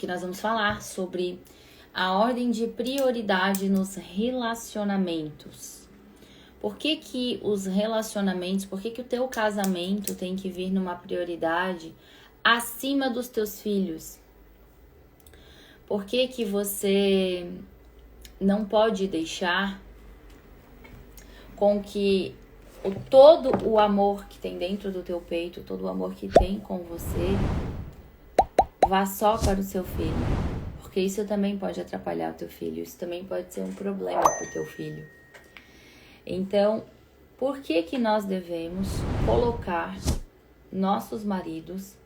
que nós vamos falar sobre a ordem de prioridade nos relacionamentos. Por que que os relacionamentos, por que que o teu casamento tem que vir numa prioridade acima dos teus filhos? Por que que você não pode deixar com que todo o amor que tem dentro do teu peito, todo o amor que tem com você, vá só para o seu filho? Porque isso também pode atrapalhar o teu filho, isso também pode ser um problema para o teu filho. Então, por que que nós devemos colocar nossos maridos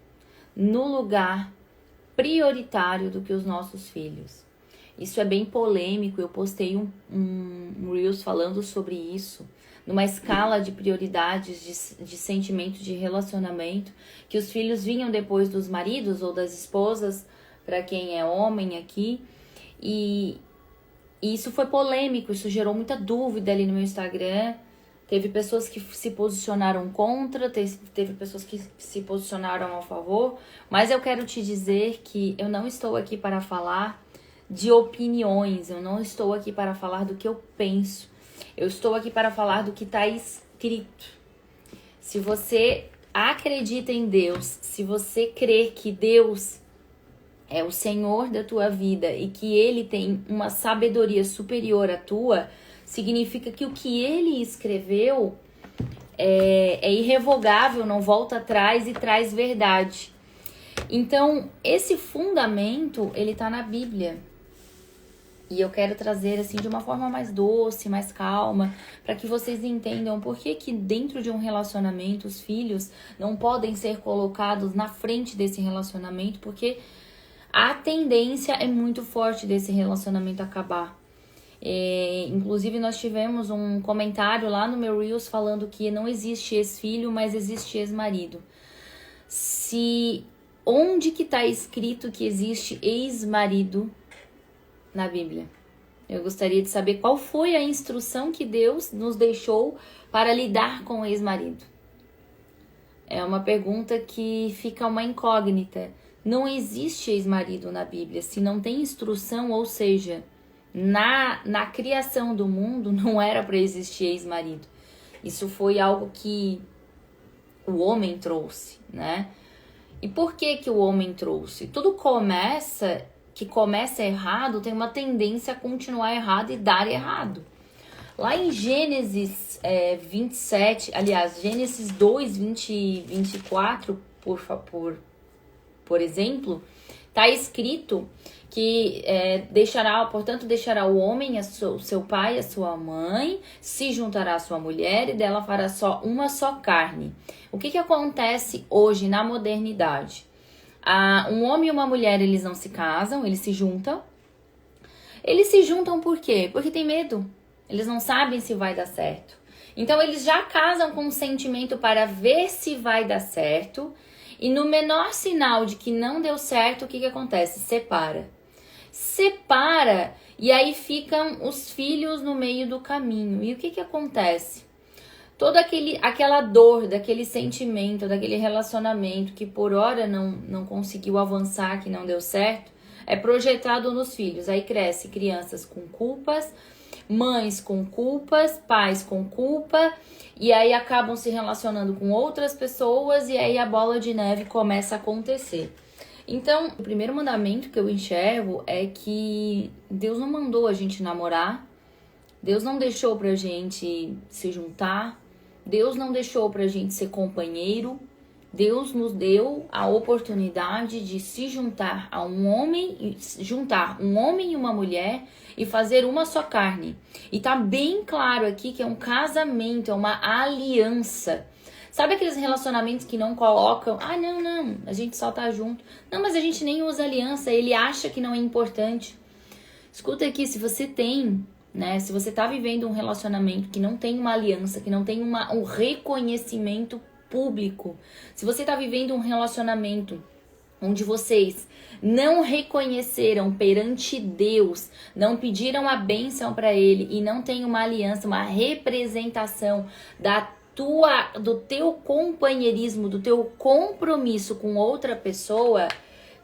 no lugar prioritário do que os nossos filhos? Isso é bem polêmico, eu postei um Reels falando sobre isso, numa escala de prioridades, de sentimento, de relacionamento, que os filhos vinham depois dos maridos ou das esposas, para quem é homem aqui, e isso foi polêmico, isso gerou muita dúvida ali no meu Instagram. Teve pessoas que se posicionaram contra, teve pessoas que se posicionaram a favor, mas eu quero te dizer que eu não estou aqui para falar de opiniões, eu não estou aqui para falar do que eu penso, eu estou aqui para falar do que está escrito. Se você acredita em Deus, se você crê que Deus é o Senhor da tua vida e que Ele tem uma sabedoria superior à tua, significa que o que Ele escreveu é irrevogável, não volta atrás e traz verdade. Então, esse fundamento, ele tá na Bíblia. E eu quero trazer assim de uma forma mais doce, mais calma, para que vocês entendam por que que dentro de um relacionamento os filhos não podem ser colocados na frente desse relacionamento, porque a tendência é muito forte desse relacionamento acabar. Inclusive nós tivemos um comentário lá no meu Reels falando que não existe ex-filho, mas existe ex-marido. Onde que está escrito que existe ex-marido na Bíblia? Eu gostaria de saber qual foi a instrução que Deus nos deixou para lidar com o ex-marido. É uma pergunta que fica uma incógnita. Não existe ex-marido na Bíblia. Se não tem instrução, ou seja, na criação do mundo não era para existir ex-marido. Isso foi algo que o homem trouxe, né? E por que que o homem trouxe? Tudo que começa errado tem uma tendência a continuar errado e dar errado. Lá em Gênesis 27, aliás, Gênesis 2, 20 e 24, por exemplo, está escrito que deixará o homem, o seu pai, a sua mãe, se juntará à sua mulher e dela fará uma só carne. O que acontece hoje na modernidade? Um homem e uma mulher, eles não se casam, eles se juntam. Eles se juntam por quê? Porque tem medo. Eles não sabem se vai dar certo. Então eles já casam com um sentimento para ver se vai dar certo. E no menor sinal de que não deu certo, o que acontece? Separa e aí ficam os filhos no meio do caminho. E o que acontece? Toda aquela dor, daquele sentimento, daquele relacionamento que por hora não conseguiu avançar, que não deu certo, é projetado nos filhos. Aí cresce crianças com culpas, mães com culpas, pais com culpa, e aí acabam se relacionando com outras pessoas e aí a bola de neve começa a acontecer. Então, o primeiro mandamento que eu enxergo é que Deus não mandou a gente namorar, Deus não deixou pra gente se juntar, Deus não deixou pra gente ser companheiro, Deus nos deu a oportunidade de se juntar a um homem e uma mulher e fazer uma só carne. E tá bem claro aqui que é um casamento, é uma aliança. Sabe aqueles relacionamentos que não colocam, não, a gente só tá junto. Não, mas a gente nem usa aliança, ele acha que não é importante. Escuta aqui, se você tem, né, se você tá vivendo um relacionamento que não tem uma aliança, que não tem um reconhecimento público, se você tá vivendo um relacionamento onde vocês não reconheceram perante Deus, não pediram a bênção para Ele e não tem uma aliança, uma representação do teu companheirismo, do teu compromisso com outra pessoa,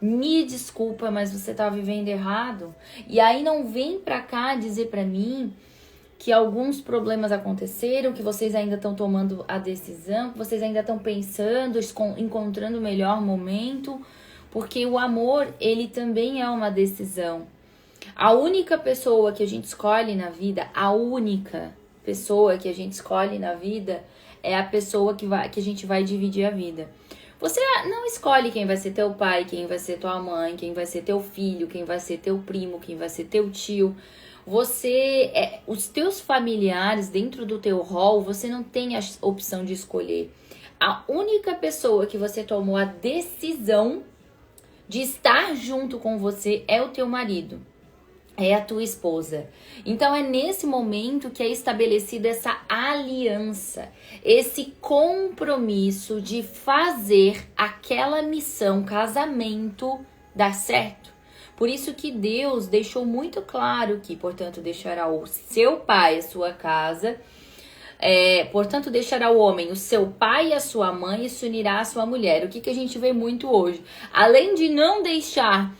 Me desculpa, mas você tá vivendo errado. E aí não vem pra cá dizer pra mim que alguns problemas aconteceram, que vocês ainda estão tomando a decisão, que vocês ainda estão pensando, encontrando o melhor momento, porque o amor, ele também é uma decisão. A única pessoa que a gente escolhe na vida, a única pessoa que a gente escolhe na vida é a pessoa que a gente vai dividir a vida. Você não escolhe quem vai ser teu pai, quem vai ser tua mãe, quem vai ser teu filho, quem vai ser teu primo, quem vai ser teu tio. Os teus familiares dentro do teu rol, você não tem a opção de escolher. A única pessoa que você tomou a decisão de estar junto com você é o teu marido. É a tua esposa. Então é nesse momento que é estabelecida essa aliança, esse compromisso de fazer aquela missão, casamento, dar certo. Por isso que Deus deixou muito claro que, portanto, deixará o seu pai a sua casa, portanto, deixará o homem o seu pai e a sua mãe e se unirá à sua mulher. O que a gente vê muito hoje? Além de não deixar...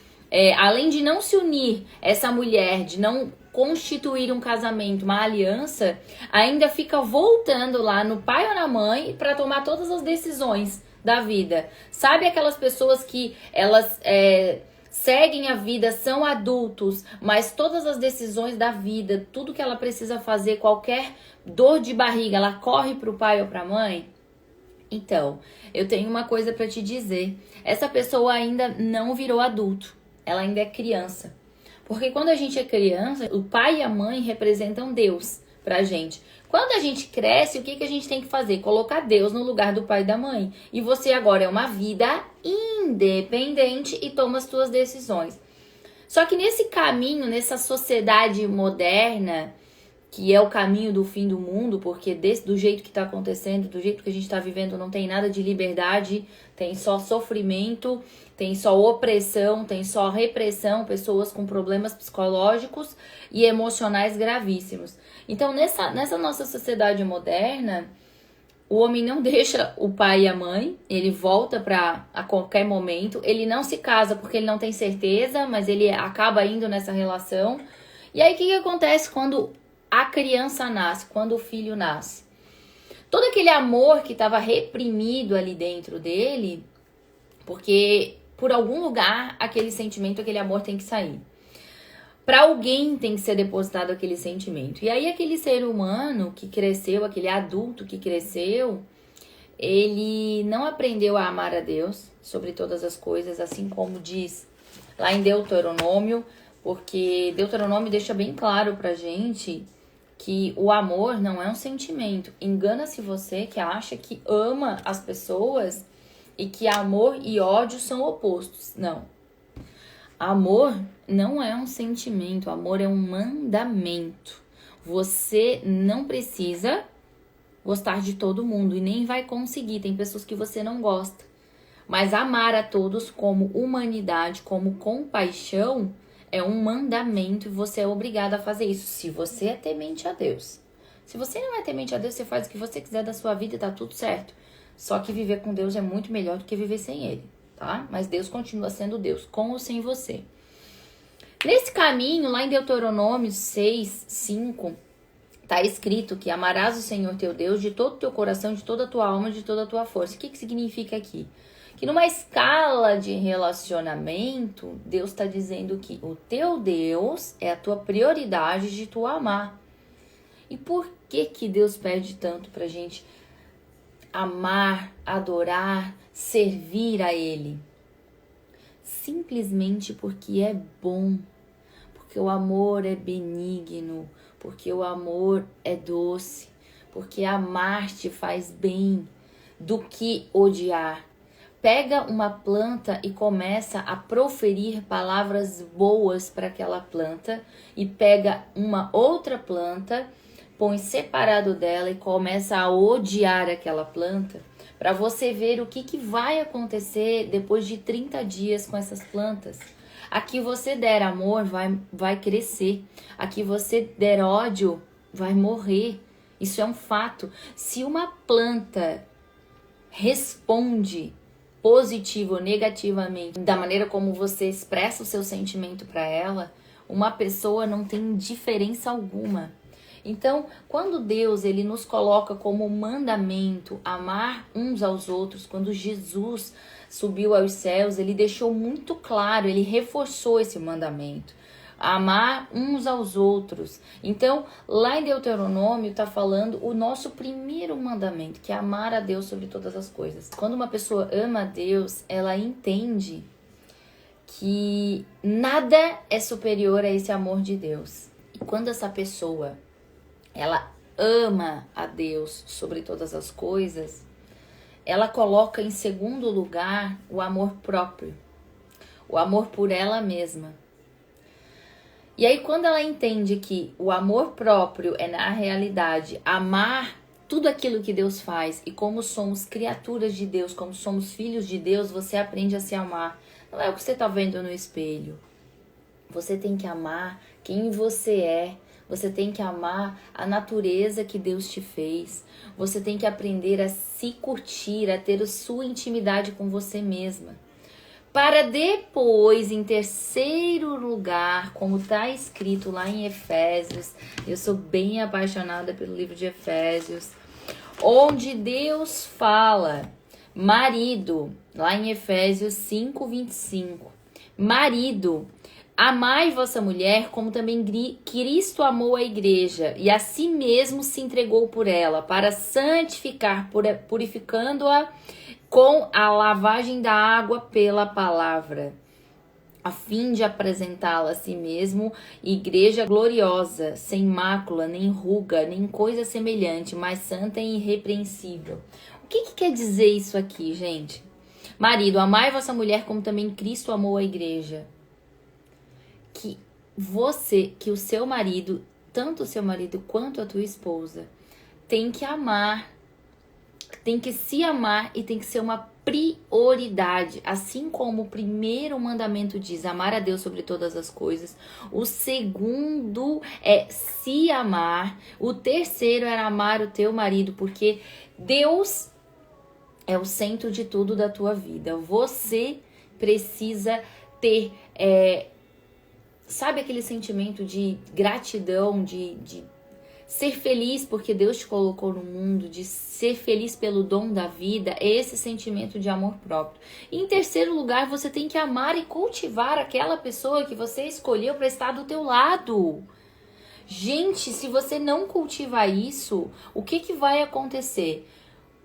além de não se unir essa mulher, de não constituir um casamento, uma aliança, ainda fica voltando lá no pai ou na mãe para tomar todas as decisões da vida. Sabe aquelas pessoas que elas seguem a vida, são adultos, mas todas as decisões da vida, tudo que ela precisa fazer, qualquer dor de barriga, ela corre pro pai ou pra mãe? Então, eu tenho uma coisa para te dizer. Essa pessoa ainda não virou adulto. Ela ainda é criança. Porque quando a gente é criança, o pai e a mãe representam Deus pra gente. Quando a gente cresce, o que a gente tem que fazer? Colocar Deus no lugar do pai e da mãe. E você agora é uma vida independente e toma as suas decisões. Só que nesse caminho, nessa sociedade moderna, que é o caminho do fim do mundo, porque do jeito que está acontecendo, do jeito que a gente está vivendo, não tem nada de liberdade, tem só sofrimento, tem só opressão, tem só repressão, pessoas com problemas psicológicos e emocionais gravíssimos. Então, nessa nossa sociedade moderna, o homem não deixa o pai e a mãe, ele volta a qualquer momento, ele não se casa porque ele não tem certeza, mas ele acaba indo nessa relação. E aí, o que acontece quando a criança nasce, quando o filho nasce? Todo aquele amor que estava reprimido ali dentro dele, porque por algum lugar aquele sentimento, aquele amor tem que sair. Para alguém tem que ser depositado aquele sentimento. E aí aquele ser humano que cresceu, aquele adulto que cresceu, ele não aprendeu a amar a Deus sobre todas as coisas, assim como diz lá em Deuteronômio, porque Deuteronômio deixa bem claro pra gente que o amor não é um sentimento. Engana-se você que acha que ama as pessoas e que amor e ódio são opostos. Não. Amor não é um sentimento, amor é um mandamento. Você não precisa gostar de todo mundo e nem vai conseguir. Tem pessoas que você não gosta. Mas amar a todos como humanidade, como compaixão, é um mandamento e você é obrigado a fazer isso, se você é temente a Deus. Se você não é temente a Deus, você faz o que você quiser da sua vida e tá tudo certo. Só que viver com Deus é muito melhor do que viver sem Ele, tá? Mas Deus continua sendo Deus, com ou sem você. Nesse caminho, lá em Deuteronômio 6, 5, tá escrito que amarás o Senhor teu Deus de todo o teu coração, de toda a tua alma, de toda a tua força. O que significa aqui? Que numa escala de relacionamento, Deus está dizendo que o teu Deus é a tua prioridade de tu amar. E por que Deus pede tanto pra gente amar, adorar, servir a Ele? Simplesmente porque é bom, porque o amor é benigno, porque o amor é doce, porque amar te faz bem do que odiar. Pega uma planta e começa a proferir palavras boas para aquela planta e pega uma outra planta, põe separado dela e começa a odiar aquela planta, para você ver o que vai acontecer depois de 30 dias com essas plantas. A que você der amor vai crescer, a que você der ódio vai morrer. Isso é um fato. Se uma planta responde positivo ou negativamente, da maneira como você expressa o seu sentimento para ela, uma pessoa não tem diferença alguma. Então, quando Deus ele nos coloca como mandamento amar uns aos outros, quando Jesus subiu aos céus, ele deixou muito claro, ele reforçou esse mandamento. Amar uns aos outros. Então, lá em Deuteronômio está falando o nosso primeiro mandamento, que é amar a Deus sobre todas as coisas. Quando uma pessoa ama a Deus, ela entende que nada é superior a esse amor de Deus. E quando essa pessoa ela ama a Deus sobre todas as coisas, ela coloca em segundo lugar o amor próprio, o amor por ela mesma. E aí quando ela entende que o amor próprio é na realidade amar tudo aquilo que Deus faz, e como somos criaturas de Deus, como somos filhos de Deus, você aprende a se amar. Não é o que você está vendo no espelho. Você tem que amar quem você é. Você tem que amar a natureza que Deus te fez. Você tem que aprender a se curtir, a ter a sua intimidade com você mesma. Para depois, em terceiro lugar, como está escrito lá em Efésios, eu sou bem apaixonada pelo livro de Efésios, onde Deus fala, marido, lá em Efésios 5:25, marido, amai vossa mulher como também Cristo amou a igreja e a si mesmo se entregou por ela, para santificar, purificando-a com a lavagem da água pela palavra, a fim de apresentá-la a si mesmo, igreja gloriosa, sem mácula, nem ruga, nem coisa semelhante, mas santa e irrepreensível. O que quer dizer isso aqui, gente? Marido, amai vossa mulher como também Cristo amou a igreja. Que o seu marido, tanto o seu marido quanto a tua esposa, tem que amar, tem que se amar e tem que ser uma prioridade. Assim como o primeiro mandamento diz amar a Deus sobre todas as coisas, o segundo é se amar, o terceiro era amar o teu marido, porque Deus é o centro de tudo da tua vida. Você precisa ter sabe aquele sentimento de gratidão, de ser feliz porque Deus te colocou no mundo, de ser feliz pelo dom da vida, é esse sentimento de amor próprio. E em terceiro lugar, você tem que amar e cultivar aquela pessoa que você escolheu para estar do teu lado. Gente, se você não cultivar isso, o que vai acontecer?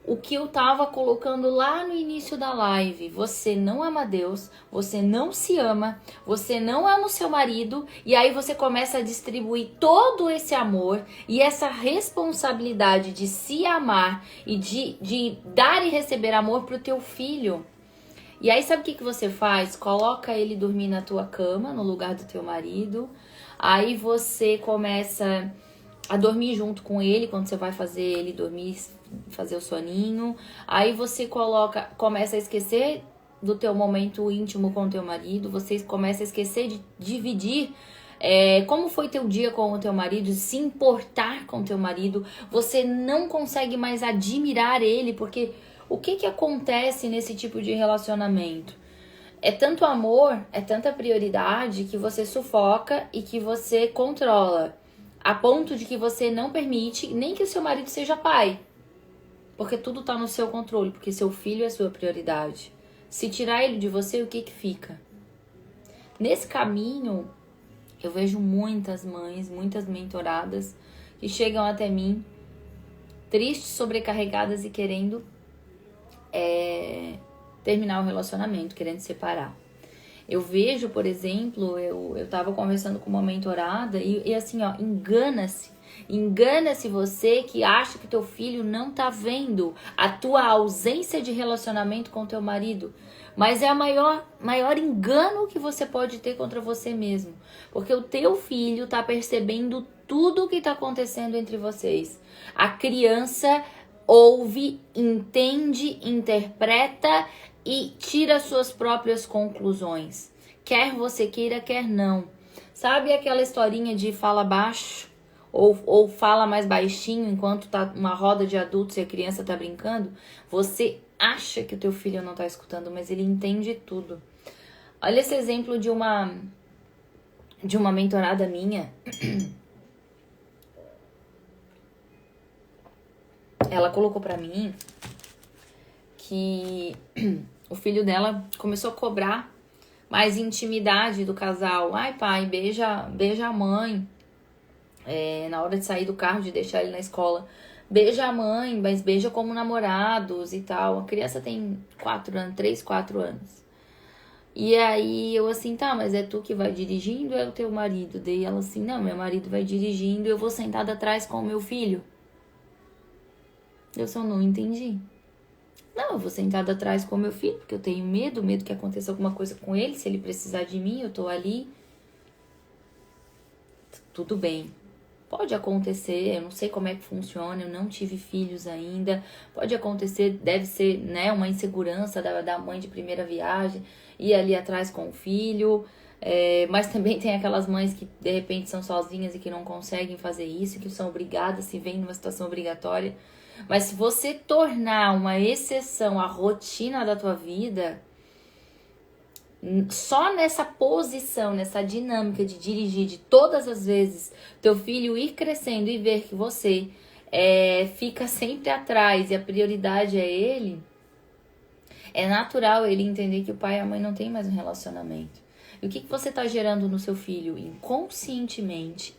O que eu tava colocando lá no início da live, você não ama Deus, você não se ama, você não ama o seu marido, e aí você começa a distribuir todo esse amor e essa responsabilidade de se amar e de dar e receber amor pro teu filho. E aí sabe o que você faz? Coloca ele dormir na tua cama, no lugar do teu marido, aí você começa a dormir junto com ele, quando você vai fazer ele dormir, fazer o soninho. Aí você começa a esquecer do teu momento íntimo com o teu marido, você começa a esquecer de dividir como foi teu dia com o teu marido, se importar com o teu marido. Você não consegue mais admirar ele, porque o que acontece nesse tipo de relacionamento? É tanto amor, é tanta prioridade que você sufoca e que você controla, a ponto de que você não permite nem que o seu marido seja pai. Porque tudo tá no seu controle, porque seu filho é sua prioridade. Se tirar ele de você, o que fica? Nesse caminho, eu vejo muitas mães, muitas mentoradas que chegam até mim, tristes, sobrecarregadas e querendo terminar o relacionamento, querendo separar. Eu vejo, por exemplo, eu tava conversando com uma mentorada e assim, ó, engana-se você que acha que teu filho não tá vendo a tua ausência de relacionamento com teu marido. Mas é o maior engano que você pode ter contra você mesmo. Porque o teu filho tá percebendo tudo o que tá acontecendo entre vocês. A criança ouve, entende, interpreta e tira suas próprias conclusões. Quer você queira, quer não. Sabe aquela historinha de fala baixo? Ou fala mais baixinho enquanto tá uma roda de adultos e a criança tá brincando? Você acha que o teu filho não tá escutando, mas ele entende tudo. Olha esse exemplo de uma mentorada minha. Ela colocou pra mim que o filho dela começou a cobrar mais intimidade do casal. Ai, pai, beija a mãe. Na hora de sair do carro, de deixar ele na escola. Beija a mãe, mas beija como namorados e tal. A criança tem 4 anos, 3, 4 anos. E aí eu assim, tá, mas é tu que vai dirigindo ou é o teu marido? Daí ela assim, não, meu marido vai dirigindo e eu vou sentada atrás com o meu filho. Eu só não entendi. Não, eu vou sentada atrás com o meu filho, porque eu tenho medo que aconteça alguma coisa com ele. Se ele precisar de mim, eu tô ali. Tudo bem. Pode acontecer, eu não sei como é que funciona, eu não tive filhos ainda. Pode acontecer, deve ser, né, uma insegurança da mãe de primeira viagem, ir ali atrás com o filho. Mas também tem aquelas mães que de repente são sozinhas e que não conseguem fazer isso, que são obrigadas, se veem numa situação obrigatória. Mas se você tornar uma exceção à rotina da tua vida, só nessa posição, nessa dinâmica de dirigir, de todas as vezes teu filho ir crescendo e ver que você fica sempre atrás e a prioridade é ele, é natural ele entender que o pai e a mãe não tem mais um relacionamento. E o que você está gerando no seu filho inconscientemente,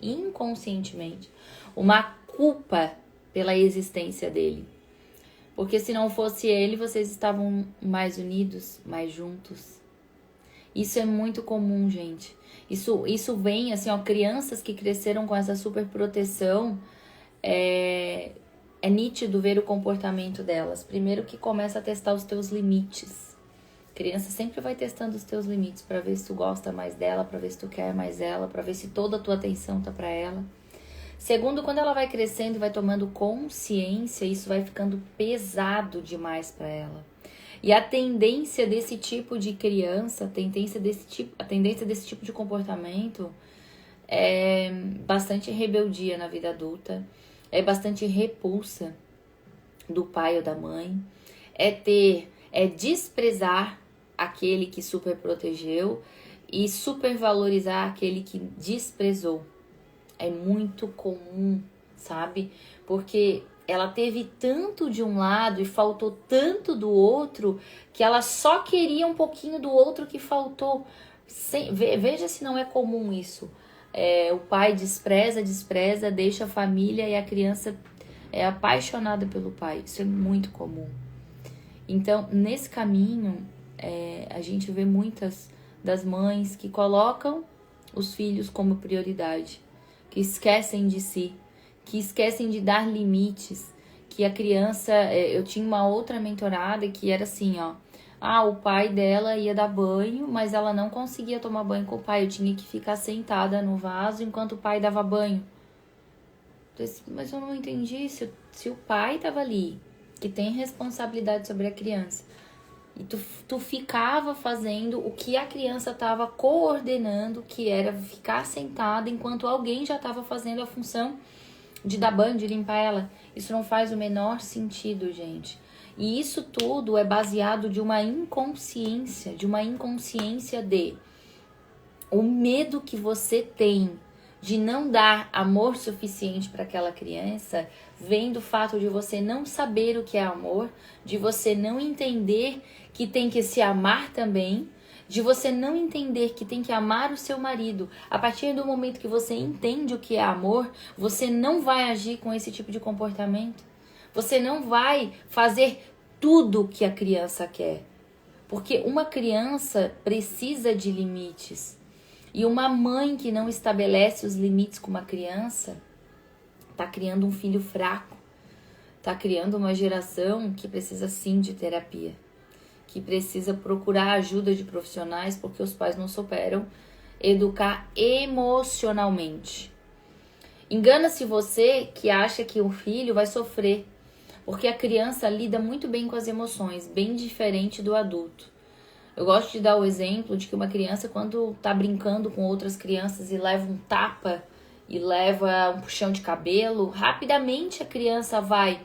uma culpa pela existência dele. Porque se não fosse ele, vocês estavam mais unidos, mais juntos. Isso é muito comum, gente. Isso vem, assim, ó, crianças que cresceram com essa super proteção, é nítido ver o comportamento delas. Primeiro que começa a testar os teus limites. A criança sempre vai testando os teus limites para ver se tu gosta mais dela, para ver se tu quer mais ela, para ver se toda a tua atenção tá para ela. Segundo, quando ela vai crescendo e vai tomando consciência, isso vai ficando pesado demais para ela. E a tendência desse tipo de criança, a tendência desse tipo de comportamento é bastante rebeldia na vida adulta, é bastante repulsa do pai ou da mãe, é desprezar aquele que super protegeu e supervalorizar aquele que desprezou. É muito comum, sabe? Porque ela teve tanto de um lado e faltou tanto do outro que ela só queria um pouquinho do outro que faltou. Veja se não é comum isso. O pai despreza, deixa a família e a criança é apaixonada pelo pai. Isso é muito comum. Então, nesse caminho, a gente vê muitas das mães que colocam os filhos como prioridade, que esquecem de si, que esquecem de dar limites, que a criança... eu tinha uma outra mentorada que era assim, ó. O pai dela ia dar banho, mas ela não conseguia tomar banho com o pai. Eu tinha que ficar sentada no vaso enquanto o pai dava banho. Mas eu não entendi se o pai tava ali, que tem responsabilidade sobre a criança, e tu ficava fazendo o que a criança tava coordenando, que era ficar sentada enquanto alguém já tava fazendo a função de dar banho, de limpar ela. Isso não faz o menor sentido, gente. E isso tudo é baseado de uma inconsciência de o medo que você tem de não dar amor suficiente para aquela criança, vem do fato de você não saber o que é amor, de você não entender que tem que se amar também, de você não entender que tem que amar o seu marido. A partir do momento que você entende o que é amor, você não vai agir com esse tipo de comportamento. Você não vai fazer tudo o que a criança quer. Porque uma criança precisa de limites. E uma mãe que não estabelece os limites com uma criança está criando um filho fraco. Está criando uma geração que precisa sim de terapia. Que precisa procurar ajuda de profissionais porque os pais não souberam educar emocionalmente. Engana-se você que acha que o filho vai sofrer, porque a criança lida muito bem com as emoções, bem diferente do adulto. Eu gosto de dar o exemplo de que uma criança, quando tá brincando com outras crianças e leva um tapa e leva um puxão de cabelo, rapidamente a criança vai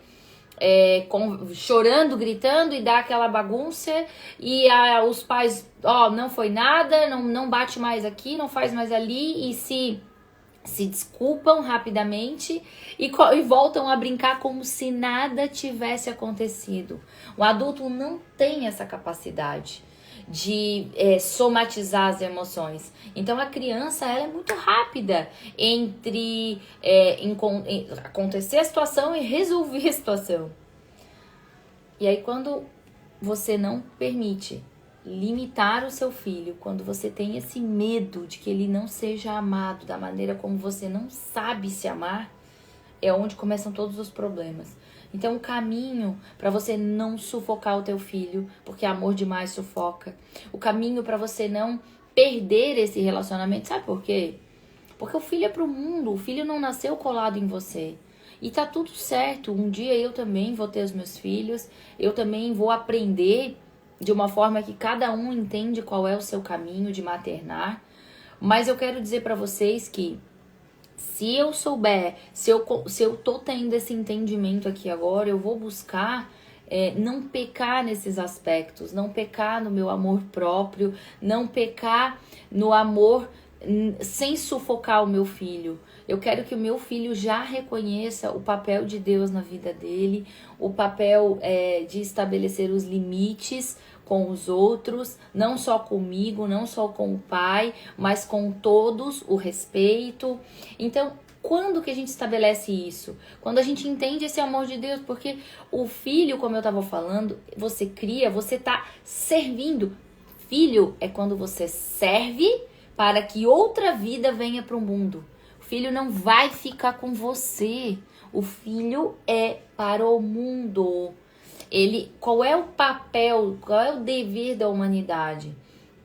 chorando, gritando e dá aquela bagunça e os pais, não foi nada, não bate mais aqui, não faz mais ali e se desculpam rapidamente e voltam a brincar como se nada tivesse acontecido. O adulto não tem essa capacidade de somatizar as emoções. Então a criança ela é muito rápida entre acontecer a situação e resolver a situação. E aí quando você não permite limitar o seu filho, quando você tem esse medo de que ele não seja amado da maneira como você não sabe se amar, é onde começam todos os problemas. Então o caminho para você não sufocar o teu filho, porque amor demais sufoca. O caminho para você não perder esse relacionamento, sabe por quê? Porque o filho é pro mundo, o filho não nasceu colado em você. E tá tudo certo, um dia eu também vou ter os meus filhos, eu também vou aprender de uma forma que cada um entende qual é o seu caminho de maternar. Mas eu quero dizer para vocês que se eu souber, se eu tô tendo esse entendimento aqui agora, eu vou buscar não pecar nesses aspectos, não pecar no meu amor próprio, não pecar no amor sem sufocar o meu filho. Eu quero que o meu filho já reconheça o papel de Deus na vida dele, o papel de estabelecer os limites com os outros, não só comigo, não só com o pai, mas com todos, o respeito. Então, quando que a gente estabelece isso? Quando a gente entende esse amor de Deus, porque o filho, como eu estava falando, você cria, você está servindo. Filho é quando você serve para que outra vida venha para o mundo. O filho não vai ficar com você. O filho é para o mundo. Qual é o papel, qual é o dever da humanidade?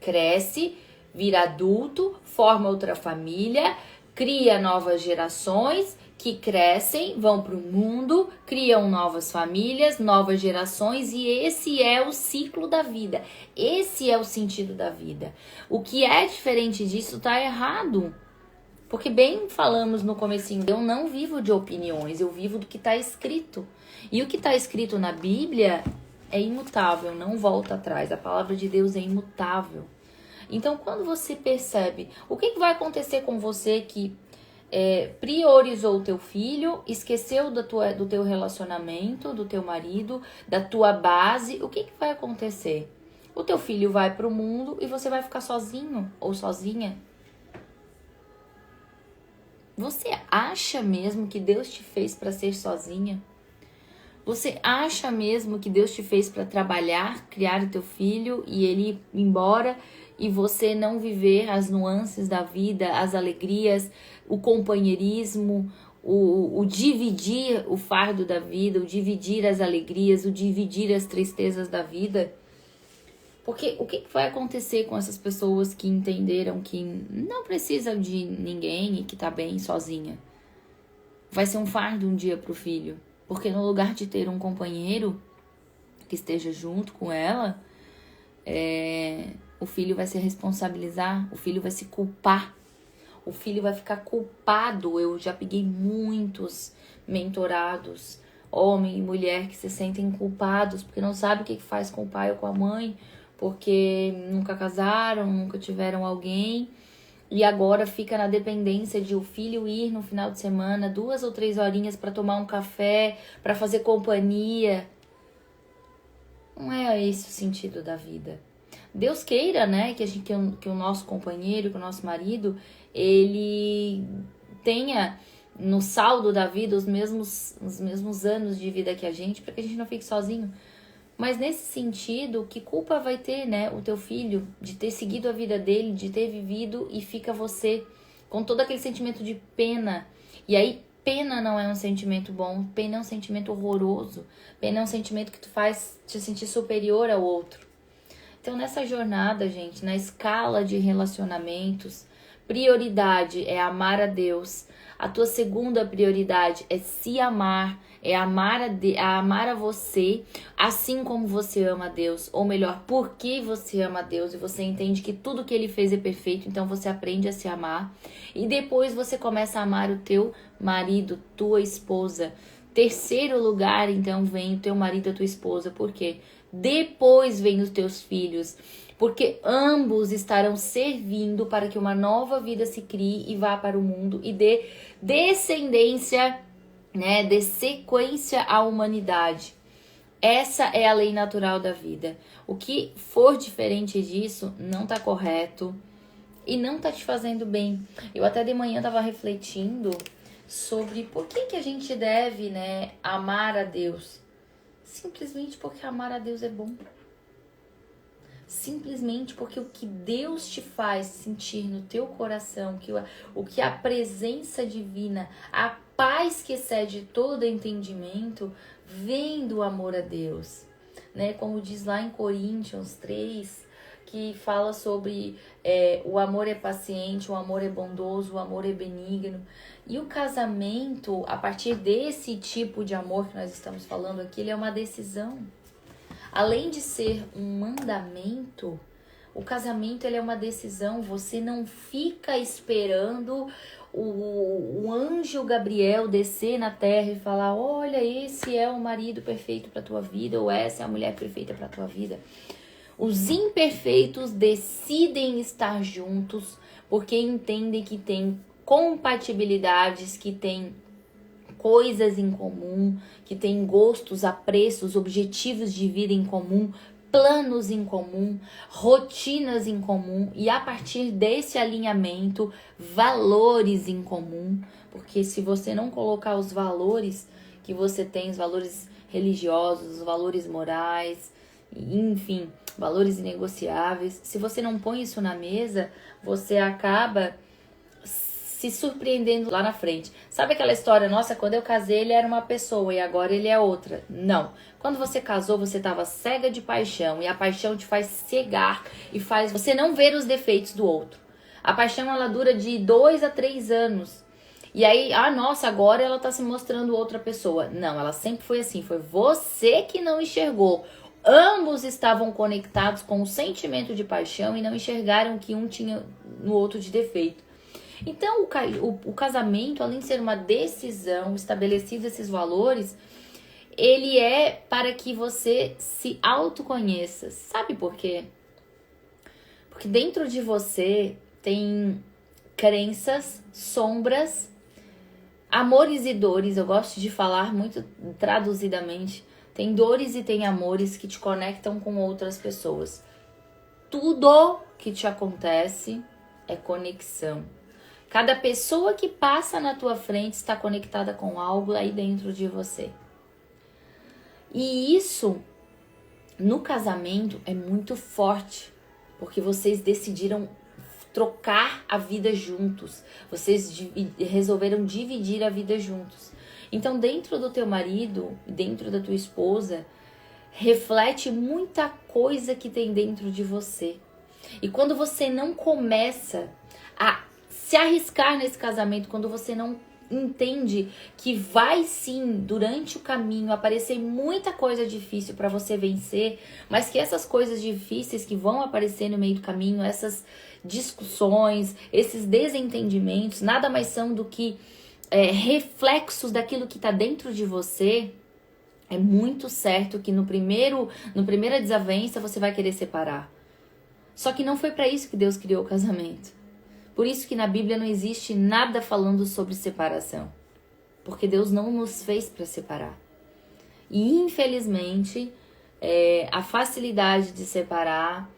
Cresce, vira adulto, forma outra família, cria novas gerações que crescem, vão para o mundo, criam novas famílias, novas gerações e esse é o ciclo da vida. Esse é o sentido da vida. O que é diferente disso está errado. Porque bem falamos no comecinho, eu não vivo de opiniões, eu vivo do que está escrito. E o que está escrito na Bíblia é imutável, não volta atrás. A palavra de Deus é imutável. Então, quando você percebe o que vai acontecer com você que priorizou o teu filho, esqueceu do teu relacionamento, do teu marido, da tua base, o que vai acontecer? O teu filho vai para o mundo e você vai ficar sozinho ou sozinha. Você acha mesmo que Deus te fez para ser sozinha? Você acha mesmo que Deus te fez para trabalhar, criar o teu filho e ele ir embora e você não viver as nuances da vida, as alegrias, o companheirismo, o dividir o fardo da vida, o dividir as alegrias, o dividir as tristezas da vida? Porque o que vai acontecer com essas pessoas que entenderam que não precisa de ninguém e que tá bem sozinha? Vai ser um fardo um dia pro filho. Porque no lugar de ter um companheiro que esteja junto com ela, o filho vai se responsabilizar, o filho vai se culpar, o filho vai ficar culpado. Eu já peguei muitos mentorados, homem e mulher, que se sentem culpados porque não sabem o que faz com o pai ou com a mãe, porque nunca casaram, nunca tiveram alguém. E agora fica na dependência de o filho ir no final de semana 2 ou 3 horinhas para tomar um café, para fazer companhia. Não é esse o sentido da vida. Deus queira, né, que o nosso companheiro, que o nosso marido, ele tenha no saldo da vida os mesmos anos de vida que a gente, para que a gente não fique sozinho. Mas nesse sentido, que culpa vai ter, né, o teu filho de ter seguido a vida dele, de ter vivido e fica você com todo aquele sentimento de pena. E aí, pena não é um sentimento bom, pena é um sentimento horroroso, pena é um sentimento que tu faz te sentir superior ao outro. Então, nessa jornada, gente, na escala de relacionamentos, prioridade é amar a Deus. A tua segunda prioridade é se amar, é amar a você, assim como você ama a Deus. Ou melhor, porque você ama a Deus e você entende que tudo que Ele fez é perfeito, então você aprende a se amar. E depois você começa a amar o teu marido, tua esposa, Terceiro lugar, então, vem o teu marido e a tua esposa. Por quê? Depois vem os teus filhos. Porque ambos estarão servindo para que uma nova vida se crie e vá para o mundo e dê descendência, né? Dê sequência à humanidade. Essa é a lei natural da vida. O que for diferente disso não tá correto e não tá te fazendo bem. Eu até de manhã tava refletindo sobre por que a gente deve, né, amar a Deus. Simplesmente porque amar a Deus é bom. Simplesmente porque o que Deus te faz sentir no teu coração, o que a presença divina, a paz que excede todo entendimento, vem do amor a Deus, né? Como diz lá em Coríntios 3, que fala sobre o amor é paciente, o amor é bondoso, o amor é benigno. E o casamento, a partir desse tipo de amor que nós estamos falando aqui, ele é uma decisão. Além de ser um mandamento, o casamento ele é uma decisão. Você não fica esperando o anjo Gabriel descer na terra e falar: olha, esse é o marido perfeito para tua vida, ou essa é a mulher perfeita para tua vida. Os imperfeitos decidem estar juntos porque entendem que tem compatibilidades, que tem coisas em comum, que tem gostos, apreços, objetivos de vida em comum, planos em comum, rotinas em comum e a partir desse alinhamento, valores em comum, porque se você não colocar os valores que você tem, os valores religiosos, os valores morais, enfim, valores inegociáveis, se você não põe isso na mesa, você acaba se surpreendendo lá na frente. Sabe aquela história, nossa, quando eu casei ele era uma pessoa e agora ele é outra? Não. Quando você casou, você estava cega de paixão e a paixão te faz cegar e faz você não ver os defeitos do outro. A paixão, ela dura de 2 a 3 anos. E aí, nossa, agora ela tá se mostrando outra pessoa. Não, ela sempre foi assim, foi você que não enxergou. Ambos estavam conectados com o sentimento de paixão e não enxergaram que um tinha no outro de defeito. Então, o casamento, além de ser uma decisão, estabelecidos esses valores, ele é para que você se autoconheça. Sabe por quê? Porque dentro de você tem crenças, sombras, amores e dores. Eu gosto de falar muito traduzidamente. Tem dores e tem amores que te conectam com outras pessoas. Tudo que te acontece é conexão. Cada pessoa que passa na tua frente está conectada com algo aí dentro de você. E isso, no casamento, é muito forte. Porque vocês decidiram trocar a vida juntos. Vocês resolveram dividir a vida juntos. Então, dentro do teu marido, dentro da tua esposa, reflete muita coisa que tem dentro de você. E quando você não começa a se arriscar nesse casamento, quando você não entende que vai sim, durante o caminho, aparecer muita coisa difícil para você vencer, mas que essas coisas difíceis que vão aparecer no meio do caminho, essas discussões, esses desentendimentos, nada mais são do que reflexos daquilo que está dentro de você. É muito certo que no primeira desavença você vai querer separar. Só que não foi para isso que Deus criou o casamento. Por isso que na Bíblia não existe nada falando sobre separação. Porque Deus não nos fez para separar. E infelizmente, a facilidade de separar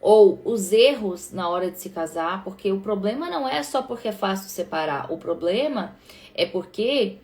ou os erros na hora de se casar, porque o problema não é só porque é fácil separar. O problema é porque